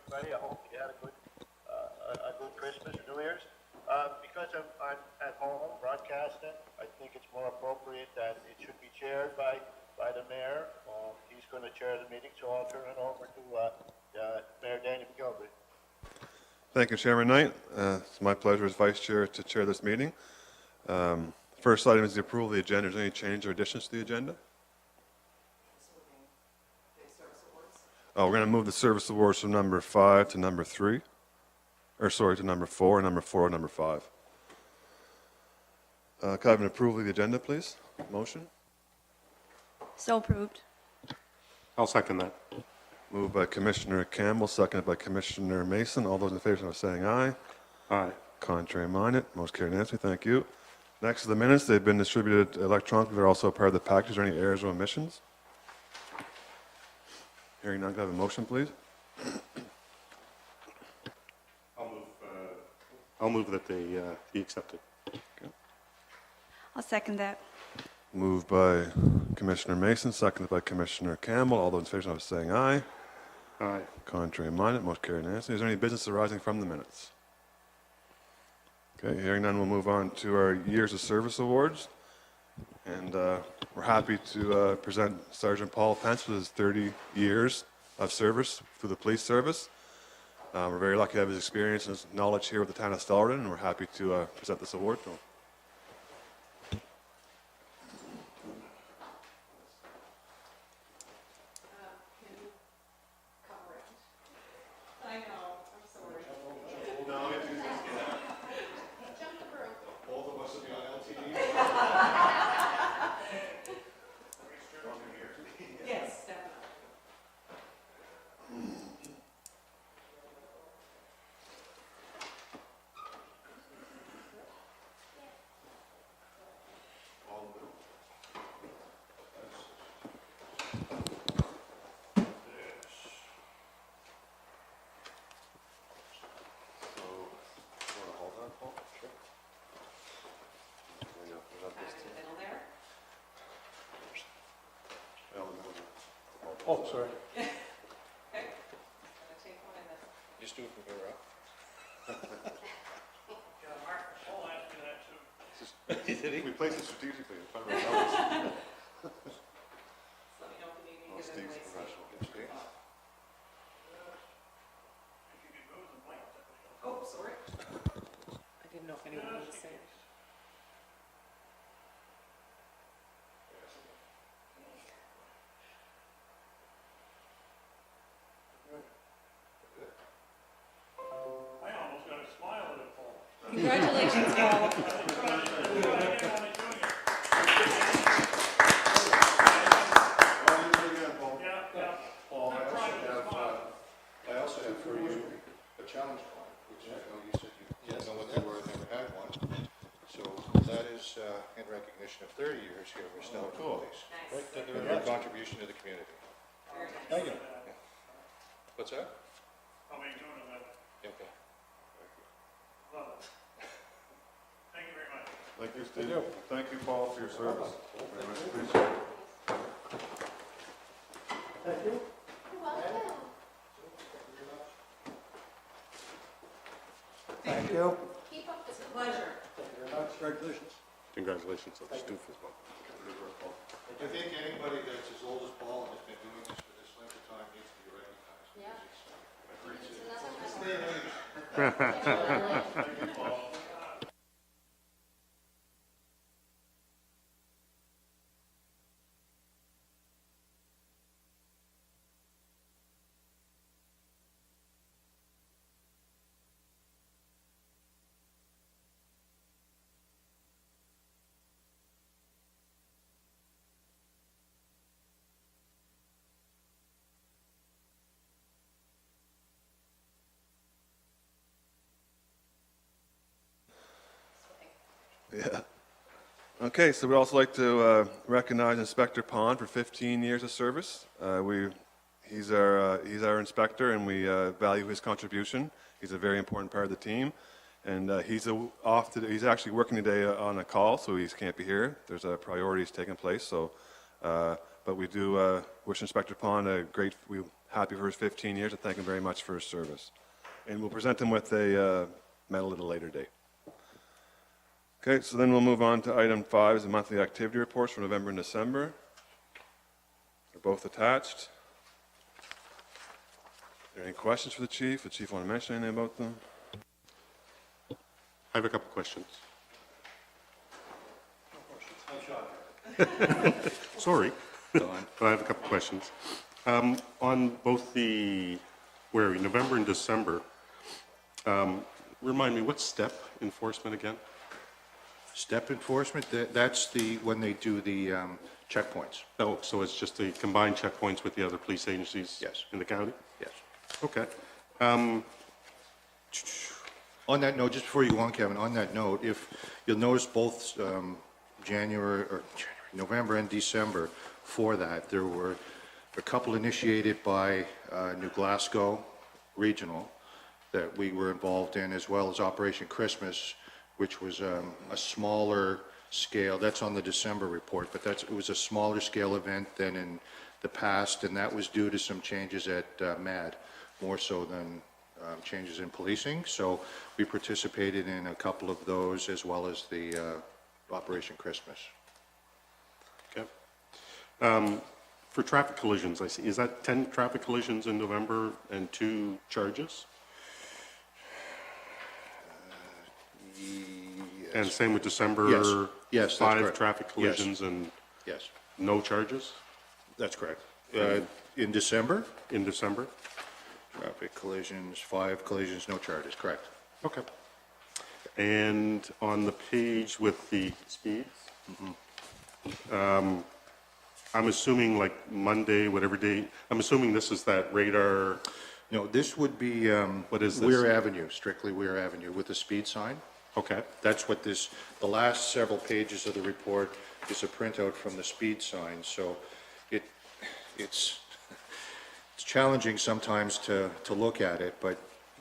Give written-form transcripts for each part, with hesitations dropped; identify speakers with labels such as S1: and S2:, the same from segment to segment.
S1: everybody. I hope you had a good Christmas or New Year's. Because I'm at home broadcasting, I think it's more appropriate that it should be chaired by the mayor. He's going to chair the meeting, so I'll turn it over to Mayor Danny McGilvery.
S2: Thank you, Chairman Knight. It's my pleasure as Vice Chair to chair this meeting. First item is the approval of the agenda. Is there any change or additions to the agenda? Oh, we're going to move the service awards from number 5 to number 3. Or sorry, to number 4, and number 4 and number 5. Could I have an approval of the agenda, please? Motion?
S3: So approved.
S4: I'll second that.
S2: Moved by Commissioner Campbell, seconded by Commissioner Mason. All those in favor of saying aye.
S4: Aye.
S2: Contrary minded, most carried unanimously. Thank you. Next are the minutes. They've been distributed electronically. They're also part of the package. Are there any errors or omissions? Hearing none, could I have a motion, please?
S4: I'll move that they be accepted.
S3: I'll second that.
S2: Moved by Commissioner Mason, seconded by Commissioner Campbell. All those in favor of saying aye.
S4: Aye.
S2: Contrary minded, most carried unanimously. Is there any business arising from the minutes? Okay, hearing none, we'll move on to our Years of Service Awards. And we're happy to present Sergeant Paul Pence with his 30 years of service through the police service. We're very lucky to have his experience and his knowledge here with the Town of Stellarton, and we're happy to present this award to him.
S1: Oh, sorry.
S5: Just do it from here up.
S2: We placed it strategically in front of our nose. Oh, Steve's professional.
S6: Oh, sorry. I didn't know if anyone wanted to say it.
S1: I almost got a smile at it, Paul.
S6: Congratulations, Paul.
S5: I also have for you a challenge card, which I know you said you didn't know what they were, never had one. So that is in recognition of 30 years here with Stellarton Police.
S6: Nice.
S5: Your contribution to the community.
S1: Thank you.
S5: What's that?
S1: How many doing that?
S5: Okay.
S1: Love it. Thank you very much.
S2: Thank you, Steve. Thank you, Paul, for your service. Very much appreciated.
S1: Thank you. Thank you.
S6: Keep up this pleasure.
S1: Thank you very much. Congratulations.
S4: Congratulations on the stoof as well.
S5: I think anybody that's as old as Paul and has been doing this for this length of time needs to be recognized.
S1: Thank you, Paul.
S2: Yeah. Okay, so we'd also like to recognize Inspector Pond for 15 years of service. He's our inspector, and we value his contribution. He's a very important part of the team, and he's actually working today on a call, so he can't be here. There's priorities taking place, so but we do wish Inspector Pond we're happy for his 15 years and thank him very much for his service. And we'll present him with a medal at a later date. Okay, so then we'll move on to item 5, is the monthly activity reports for November and December. They're both attached. Are there any questions for the chief? The chief want to mention anything about them?
S4: I have a couple questions. Sorry, but I have a couple questions. On both November and December, remind me, what's step enforcement again?
S5: Step enforcement, that's when they do the checkpoints.
S4: Oh, so it's just the combined checkpoints with the other police agencies?
S5: Yes.
S4: In the county?
S5: Yes.
S4: Okay.
S5: On that note, just before you go on, Kevin, on that note, if you'll notice both November and December for that, there were a couple initiated by New Glasgow Regional that we were involved in, as well as Operation Christmas, which was a smaller scale. That's on the December report, but it was a smaller scale event than in the past, and that was due to some changes at MAD, more so than changes in policing. So we participated in a couple of those, as well as the Operation Christmas.
S4: Okay. For traffic collisions, I see, is that 10 traffic collisions in November and 2 charges? And same with December?
S5: Yes. Yes, that's
S4: 5
S5: correct.
S4: traffic
S5: Yes.
S4: collisions and
S5: Yes,
S4: no charges
S5: that's correct. In December,
S4: in December?
S5: traffic collisions, 5 collisions, no charges, correct.
S4: Okay. And on the page with the speeds, I'm assuming like Monday, whatever day, I'm assuming this is that radar,
S5: No, this would be
S4: what is this?
S5: Weir Avenue, strictly Weir Avenue, with the speed sign.
S4: Okay,
S5: That's what the last several pages of the report is a printout from the speed sign, so it's challenging sometimes to look at it, but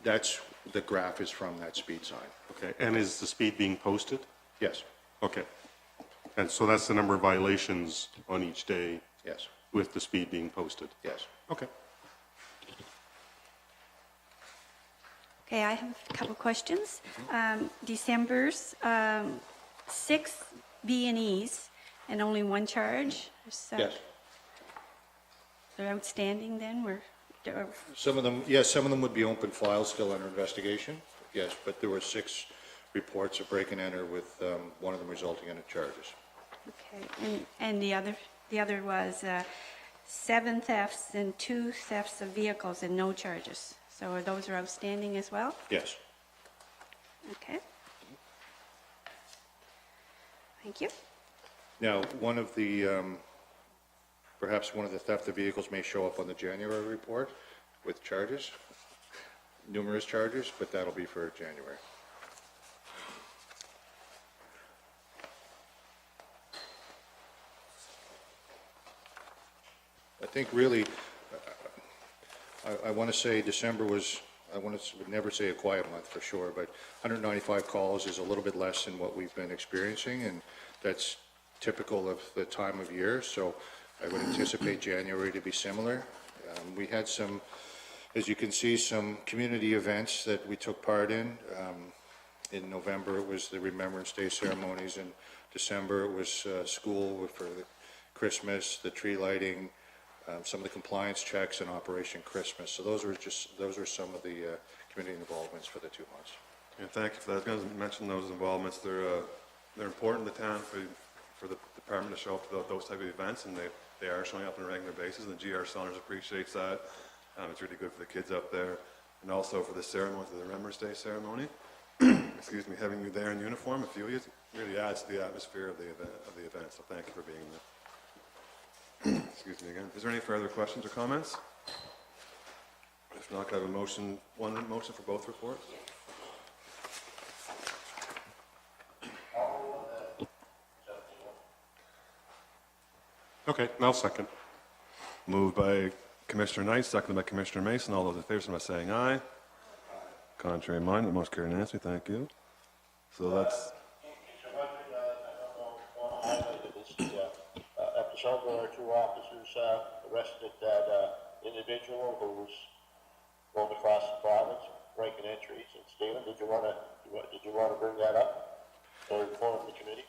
S5: the graph is from that speed sign.
S4: okay. And is the speed being posted?
S5: Yes,
S4: Okay. And so that's the number of violations on each day
S5: yes,
S4: with the speed being posted?
S5: yes.
S4: Okay.
S3: Okay, I have a couple questions. December's 6 B&Es and only 1 charge.
S5: Yes.
S3: They're outstanding then?
S5: Some of them would be open files still under investigation, yes, but there were 6 reports of break and enter with one of them resulting in charges.
S3: Okay, and the other was 7 thefts and 2 thefts of vehicles and no charges. So those are outstanding as well?
S5: Yes.
S3: Okay. Thank you.
S5: Now, perhaps one of the theft of vehicles may show up on the January report with charges, numerous charges, but that'll be for January. I think really, I want to say December was, would never say a quiet month for sure, but 195 calls is a little bit less than what we've been experiencing, and that's typical of the time of year, so I would anticipate January to be similar. We had some, as you can see, some community events that we took part in. In November, it was the Remembrance Day ceremonies. In December, it was school for the Christmas, the tree lighting, some of the compliance checks, and Operation Christmas. So those were some of the community involvements for the 2 months.
S2: Yeah, thank you for that. I was going to mention those involvements. They're important to the town for the department to show up to those type of events, and they are showing up on a regular basis, and the GR Saunders appreciates that. It's really good for the kids up there, and also for the ceremony, for the Remembrance Day ceremony. Excuse me, having you there in uniform, a few of you, really adds to the atmosphere of the event. So thank you for being there. Excuse me again. Is there any further questions or comments? If not, can I have one motion for both reports?
S4: Okay, I'll second.
S2: Moved by Commissioner Knight, seconded by Commissioner Mason. All those in favor, by saying aye. Contrary minded, most carried unanimously. Thank you. So that's
S1: Mr. Roderick, I don't know, want to highlight that this is, after some of our two officers arrested that individual who was going across the province, breaking entries and stealing. Did you want to bring that up or inform the committee?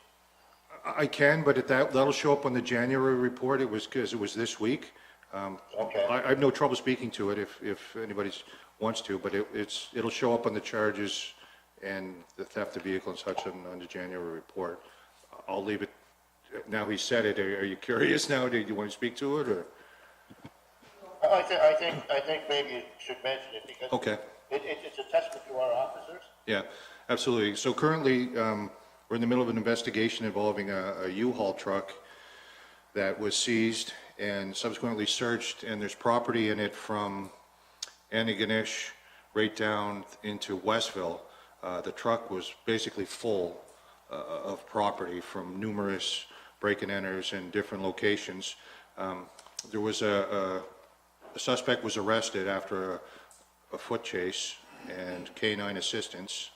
S5: I can, but that'll show up on the January report. It was because it was this week.
S1: Okay.
S5: I have no trouble speaking to it if anybody wants to, but it'll show up on the charges and the theft of vehicle and such on the January report. I'll leave it. Now he said it. Are you curious now? Do you want to speak to it or?
S1: I think maybe you should mention it because
S5: Okay.
S1: It's a testament to our officers.
S5: Yeah, absolutely. So currently, we're in the middle of an investigation involving a U-Haul truck that was seized and subsequently searched, and there's property in it from Antigonish right down into Westville. The truck was basically full of property from numerous break-and-enters in different locations. There was a suspect was arrested after a foot chase and canine assistance,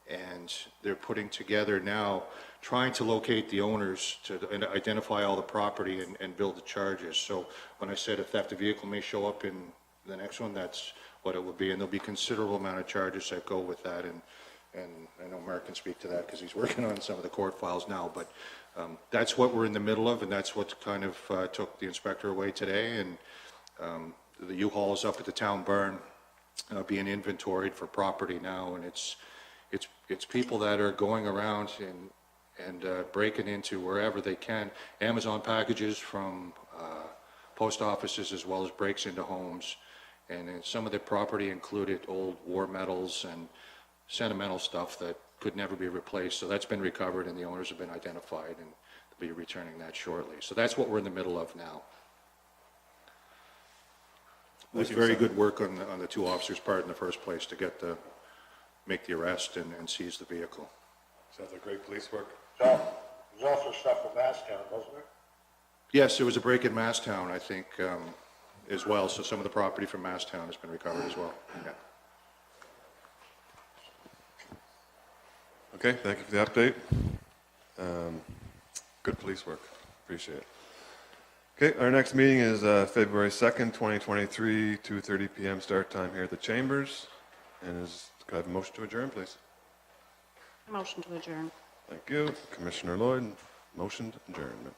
S5: and they're putting together now, trying to locate the owners to identify all the property and build the charges. So when I said a theft of vehicle may show up in the next one, that's what it would be, and there'll be considerable amount of charges that go with that, and I know Mark can speak to that because he's working on some of the court files now, but that's what we're in the middle of, and that's what kind of took the inspector away today, and the U-Haul is up at the town barn being inventoried for property now, and it's people that are going around and breaking into wherever they can. Amazon packages from post offices as well as breaks into homes, and then some of the property included old war medals and sentimental stuff that could never be replaced. So that's been recovered and the owners have been identified, and they'll be returning that shortly. So that's what we're in the middle of now. It was very good work on the two officers' part in the first place to make the arrest and seize the vehicle.
S2: Sounds like great police work.
S1: So there's also stuff from Masstown, wasn't there?
S5: Yes, there was a break in Masstown, I think, as well. So some of the property from Masstown has been recovered as well. Yeah.
S2: Okay, thank you for the update. Good police work. Appreciate it. Okay, our next meeting is February 2nd, 2023, 2:30 p.m. start time here at the Chambers. And could I have a motion to adjourn, please?
S6: Motion to adjourn.
S2: Thank you. Commissioner Lloyd, motioned adjournment.